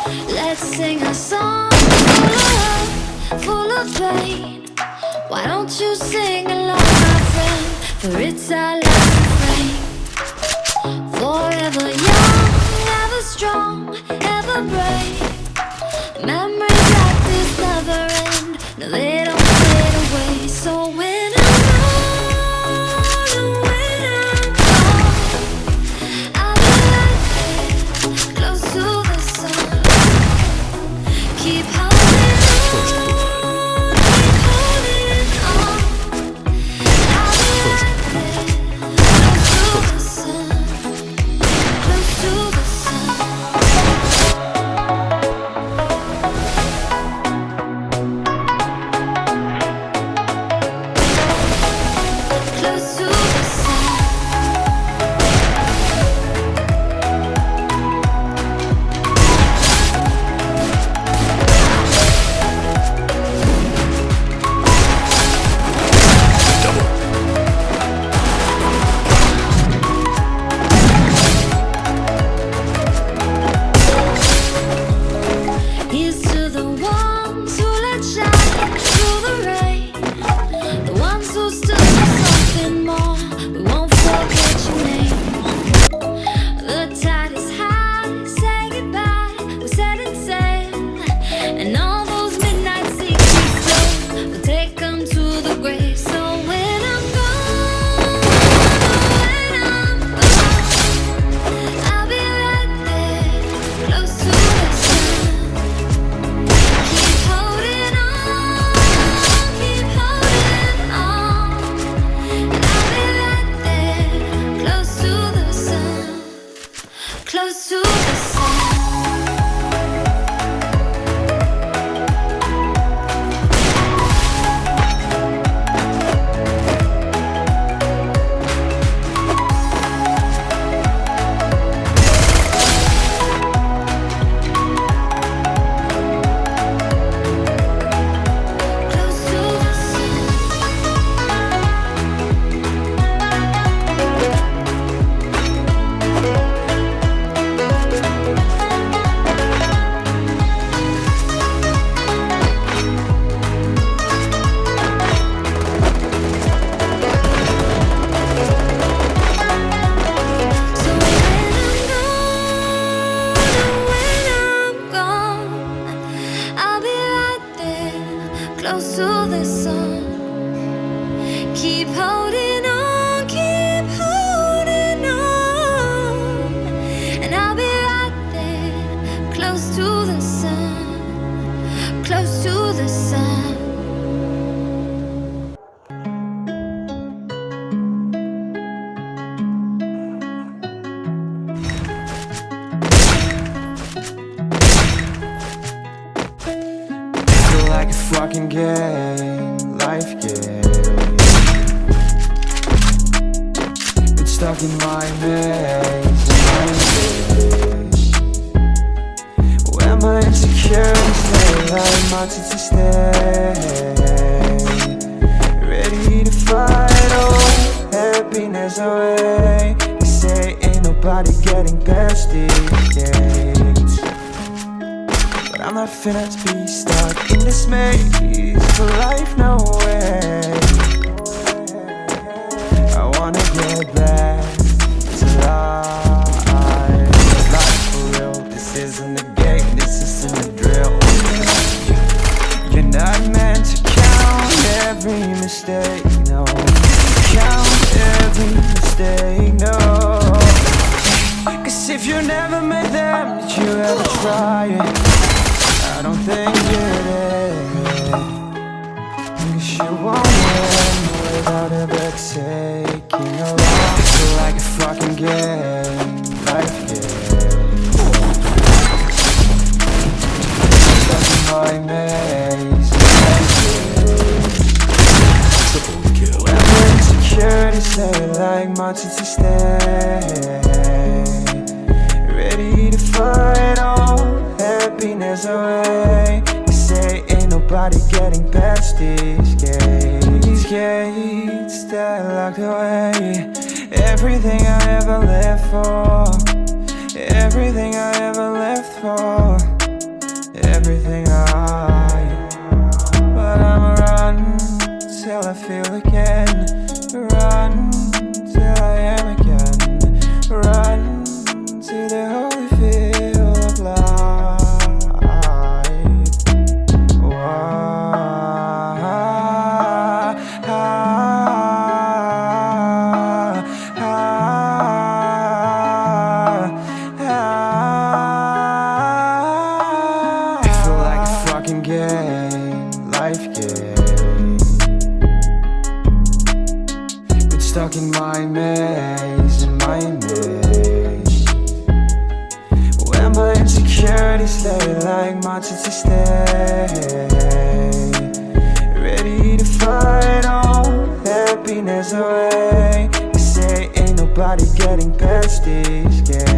Let's sing a song full of pain. Why don't you sing along, my friend? For it's our last refrain. Forever young, ever strong, ever brave. Memories like this never end. No, they don't fade away. So when I'm gone, and when I'm gone, I'll be right there, close to the sun. Keep holding on, keep holding on. I'll be right there, close to the sun, close to the sun. Close to the sun. Here's to the ones who let shine through the rain, the ones who stood for something more. We won't forget your name. The tide is high, say goodbye, we're setting sail, and all those midnight secrets flow. We'll take them to the grave. So when I'm gone, when I'm gone, I'll be right there, close to the sun. Keep holding on, keep holding on, and I'll be right there, close to the sun, close to the sun. Close to the sun. So when I'm gone, I'll be right there, close to the sun. Keep holding on, keep holding on, and I'll be right there, close to the sun, close to the sun. Feel like a fucking game, life game. It's stuck in my maze, where my insecurities lay like mountains to stay. Ready to fight all happiness away. They say ain't nobody getting past these gates, but I'm not finna be stuck in this maze for life, no way. I wanna get back to life, life for real. This isn't a game, this isn't a drill. You're not meant to count every mistake, no. Count every mistake, no. Cause if you never met them, did you ever try it? I don't think you did. Cause you won't win without ever taking a loss. Feel like a fucking game, life game. Stuck in my maze, where my insecurities lay like mountains to stay. Ready to fight all happiness away. They say ain't nobody getting past these gates. These gates that locked away everything I ever lived for, everything I ever lived for. insecurity slay like mountains to stay. Ready to fight all happiness away. They say ain't nobody getting past these gates.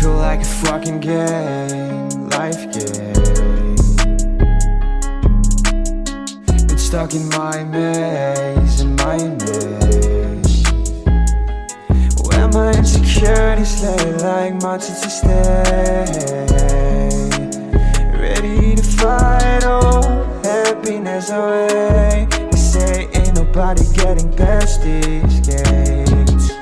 Feel like a fucking game, life game. Been stuck in my maze, in my maze, where my insecurities lay like mountains to stay. Ready to fight all happiness away. They say ain't nobody getting past these gates.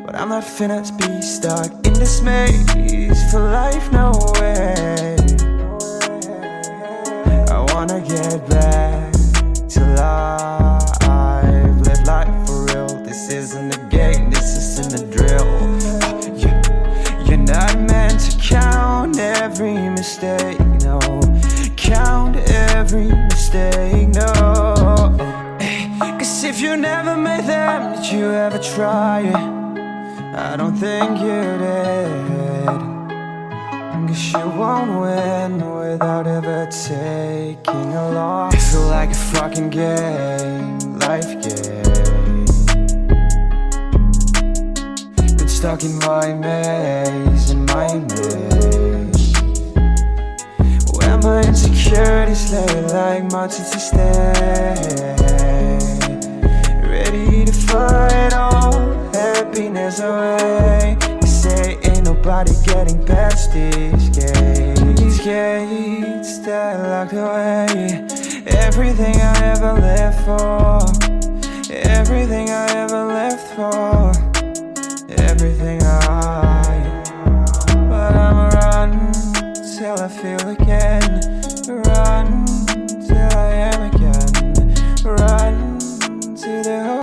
But I'm not finna be stuck in this maze for life, no way. I wanna get back to life, live life for real. This isn't a game, this isn't a drill. You're not meant to count every mistake, no. Count every mistake, no. Cause if you never made them, did you ever try it? I don't think you did. Cause you won't win without ever taking a loss. I feel like a fucking game, life game. Been stuck in my maze, in my maze, where my insecurities lay like mountains to stay. Ready to fight all happiness away. They say ain't nobody getting past these gates. These gates that locked away everything I ever lived for, everything I ever lived for, everything